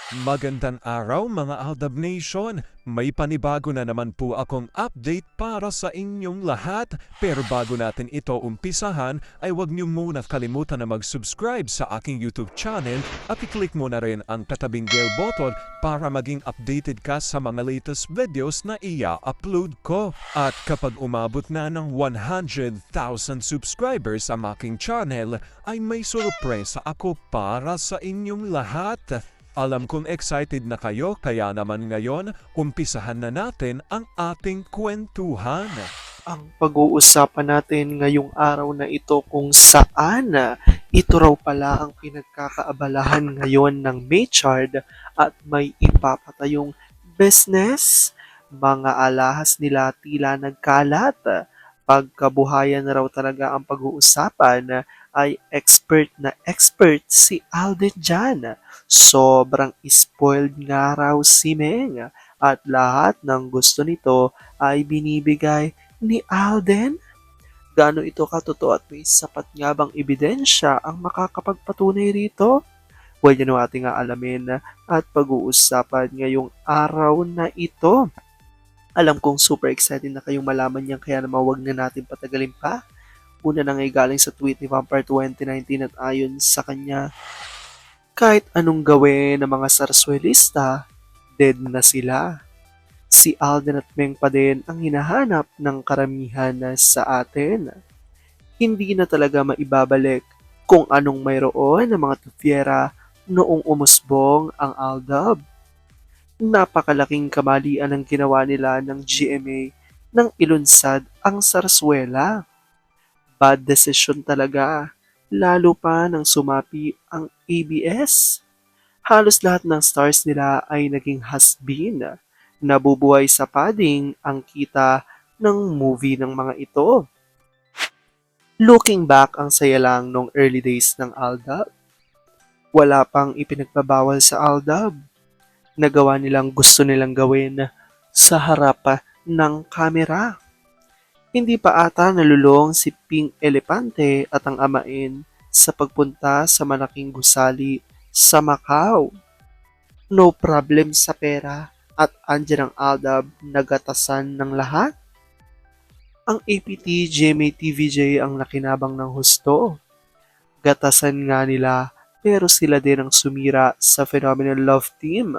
Magandang araw mga Aldab Nation! May panibago na naman po akong update para sa inyong lahat. Pero bago natin ito umpisahan ay huwag niyo muna kalimutan na mag-subscribe sa aking YouTube channel at i-click mo na rin ang katabing bell button para maging updated ka sa mga latest videos na i-upload ko. At kapag umabot na ng 100,000 subscribers ang aking channel ay may sorpresa ako para sa inyong lahat. Alam kong excited na kayo kaya naman ngayon, umpisahan na natin ang ating kwentuhan. Ang pag-uusapan natin ngayong araw na ito kung saan ito raw pala ang pinagkakaabalahan ngayon ng Maychard at may ipapatayong business. Mga alahas nila tila nagkalat. Pagkabuhayan raw talaga ang pag-uusapan ay expert na expert si Alden dyan. Sobrang spoiled nga raw si Meng at lahat ng gusto nito ay binibigay ni Alden. Gaano ito katotoo at may sapat nga bang ebidensya ang makakapagpatunay rito? Well, yan ang ating alamin at pag-uusapan ngayong araw na ito. Alam kong super excited na kayong malaman yan kaya naman wag na natin patagalin pa. Una na ngay galing sa tweet ni Vampire 2019 at ayon sa kanya, kahit anong gawin ng mga sarswelista, dead na sila. Si Alden at Meng pa din ang hinahanap ng karamihan sa atin. Hindi na talaga maibabalik kung anong mayroon ng mga tufiera noong umusbong ang Aldab. Napakalaking kamalian ang ginawa nila ng GMA nang ilunsad ang Sarsuela. Bad decision talaga, lalo pa nang sumapi ang ABS. Halos lahat ng stars nila ay naging has-been. Nabubuhay sa padding ang kita ng movie ng mga ito. Looking back, ang saya lang nung early days ng Aldab. Wala pang ipinagbabawal sa Aldab. Nagawa nilang gusto nilang gawin sa harap ng kamera. Hindi pa ata nalulong si Pink Elepante at ang amain sa pagpunta sa malaking gusali sa Macau. No problem sa pera at andyan ang Aldab nagatasan ng lahat. Ang APT GMA TVJ ang nakinabang ng husto. Gatasan nga nila pero sila din ang sumira sa Phenomenal Love Team.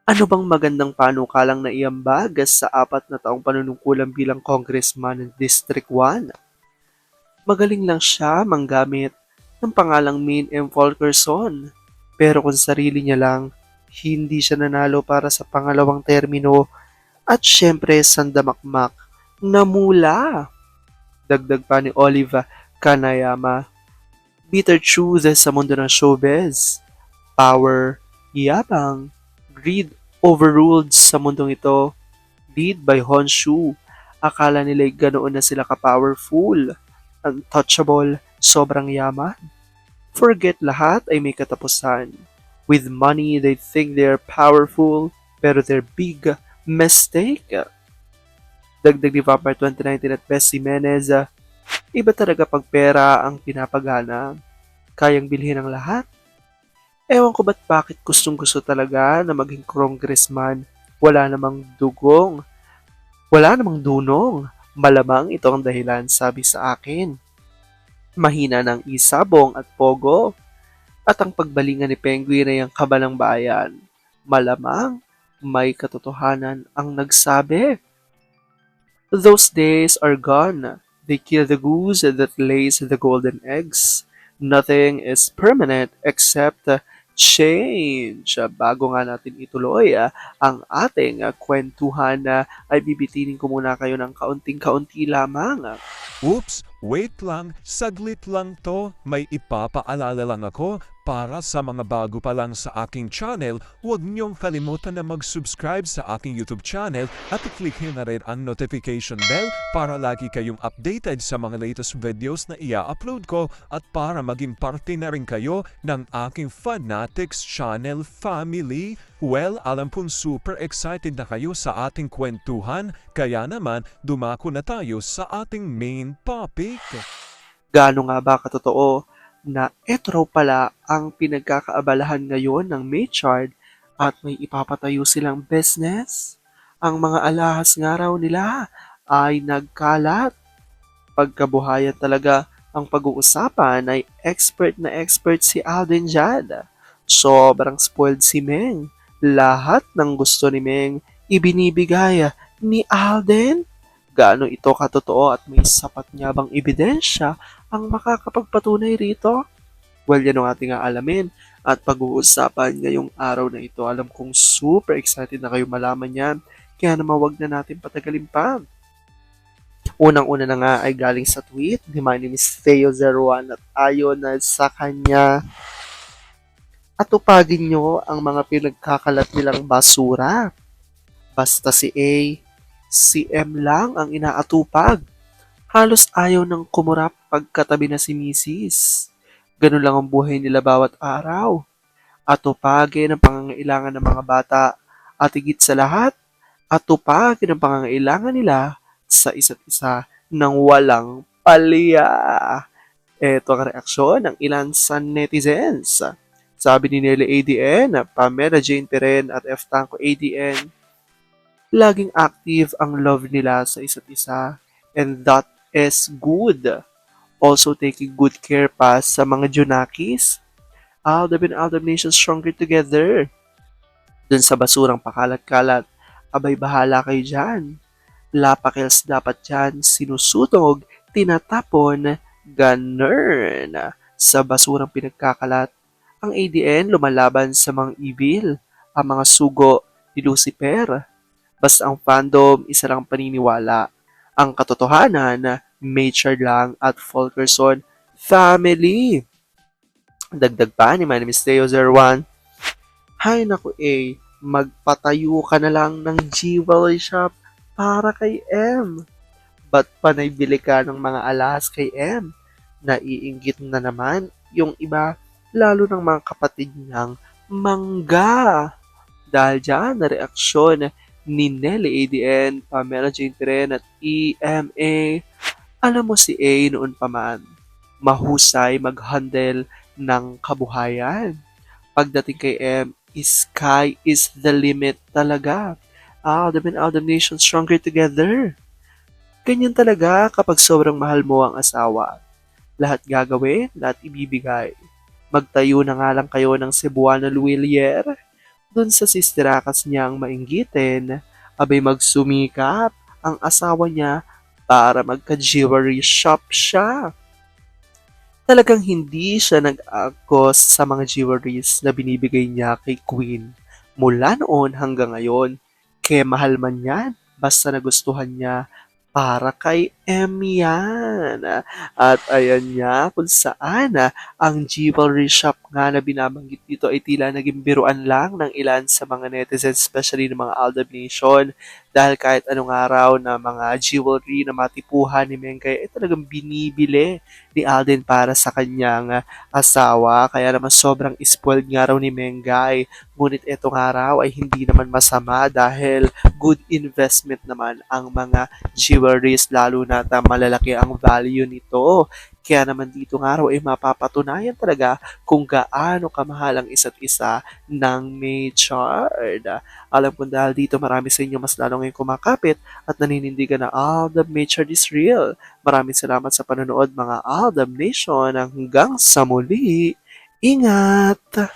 Ano bang magandang panukalang naiambag sa 4 na taong panunungkulan bilang congressman ng District 1? Magaling lang siya manggamit ng pangalang Min M. Fulkerson. Pero kung sarili niya lang, hindi siya nanalo para sa pangalawang termino at syempre sandamakmak na mula. Dagdag pa ni Oliva Kanayama. Bitter truth sa mundo ng showbiz. Power, yabang, greed overruled sa mundong ito. Lead by Honshu. Akala nila'y ganoon na sila ka-powerful. Untouchable, sobrang yaman. Forget lahat ay may katapusan. With money, they think they're powerful, pero they're big mistake. Dagdag ni Vampire 2019 at Bess Jimenez, iba talaga pag pera ang pinapagana. Kayang bilhin ang lahat. Ewan ko bakit gustong-gusto talaga na maging congressman. Wala namang dugong. Wala namang dunong. Malamang ito ang dahilan, sabi sa akin. Mahina ng isabong at pogo. At ang pagbalingan ni Penguin ay ang kaba ng bayan. Malamang may katotohanan ang nagsabi. Those days are gone. They kill the goose that lays the golden eggs. Nothing is permanent except change. Bago nga natin ituloy ang ating kwentuhan, ay bibitinin ko muna kayo ng kaunting-kaunti lamang. Oops, wait lang, saglit lang to. May ipapaalala lang ako para sa mga bago pa lang sa aking channel. Huwag niyong kalimutan na mag-subscribe sa aking YouTube channel at i-click nyo na rin ang notification bell para lagi kayong updated sa mga latest videos na i-upload ko at para maging parte na rin kayo ng aking Fanatics Channel family. Well, alam pong super excited na kayo sa ating kwentuhan, kaya naman dumako na tayo sa ating main topic. Gaano nga ba katotoo na eto raw pala ang pinagkakaabalahan ngayon ng Maychard at may ipapatayo silang business. Ang mga alahas nga raw nila ay nagkalat. Pagkabuhayan talaga ang pag-uusapan ay expert na expert si Alden dyan. Sobrang spoiled si Meng. Lahat ng gusto ni Meng ibinibigay ni Alden. Gaano ito katotoo at may sapat nga bang ebidensya ang makakapagpatunay rito? Well, yan ang ating aalamin at pag-uusapan ngayong araw na ito. Alam kong super excited na kayo malaman yan. Kaya naman wag na natin patagalin pa. Unang-una na nga ay galing sa tweet ni My name is Theo01 at ayon na sa kanya, atupagin nyo ang mga pinagkakalat nilang basura. Basta si A, si M lang ang inaatupag. Halos ayaw ng kumurap pagkatabi na si Mrs. Ganun lang ang buhay nila bawat araw. Atupagin ang pangangailangan ng mga bata at higit sa lahat, atupagin ang pangangailangan nila sa isa't isa ng walang palya. Ito ang reaksyon ng ilan sa netizens. Sabi ni Nelly ADN, Pamela Jane Peren at F. Tanco ADN, laging active ang love nila sa isa't isa and that is good. Also taking good care pa sa mga Junakis. Aldab and Aldab Nation stronger together. Dun sa basurang pakalat-kalat, abay bahala kayo dyan. Lapakels dapat dyan, sinusutog, tinatapon, ganern. Sa basurang pinagkakalat, ang ADN lumalaban sa mga evil, ang mga sugo ni Lucifer. Basta ang fandom, isa lang paniniwala. Ang katotohanan, Maychard lang at Fulkerson family. Dagdag pa ni My name is Theo01, hay naku magpatayo ka na lang ng jewelry shop para kay M. Ba't pa naibili ka ng mga alahas kay M? Naiinggit na naman yung iba, lalo ng mga kapatid niyang mangga. Dahil dyan na reaksyon ni Nelly ADN, Pamela Jane Teren at EMA. Alam mo si A noon pa man, mahusay mag-handle ng kabuhayan. Pagdating kay M, sky is the limit talaga. Aldab and Aldab Nation stronger together. Ganyan talaga kapag sobrang mahal mo ang asawa. Lahat gagawin, lahat ibibigay. Magtayo na nga lang kayo ng Cebuana Luwilier. Doon sa sisterakas niyang mainggitin, abay magsumikap ang asawa niya para magka-jewelry shop siya. Talagang hindi siya nag-agos sa mga jewelries na binibigay niya kay Queen. Mula noon hanggang ngayon, kaya mahal man yan, basta nagustuhan niya, para kay M yan. At ayan niya kung saan ang jewelry shop nga na binabanggit dito ay tila naging biruan lang ng ilan sa mga netizens, especially ng mga Aldab Nation. Dahil kahit anong araw na mga jewelry na matipuhan ni Mengay ay talagang binibili ni Alden para sa kanyang asawa. Kaya naman sobrang spoiled nga raw ni Mengay. Ngunit etong araw ay hindi naman masama dahil good investment naman ang mga jewelries, lalo na malalaki ang value nito. Kaya naman dito nga raw ay mapapatunayan talaga kung gaano kamahal ang isa't isa ng Maychard. Alam ko dahil dito marami sa inyo mas lalo ngayong kumakapit at naninindigan na Aldab Maychard is real. Maraming salamat sa panonood mga Aldab Nation. Hanggang sa muli, ingat!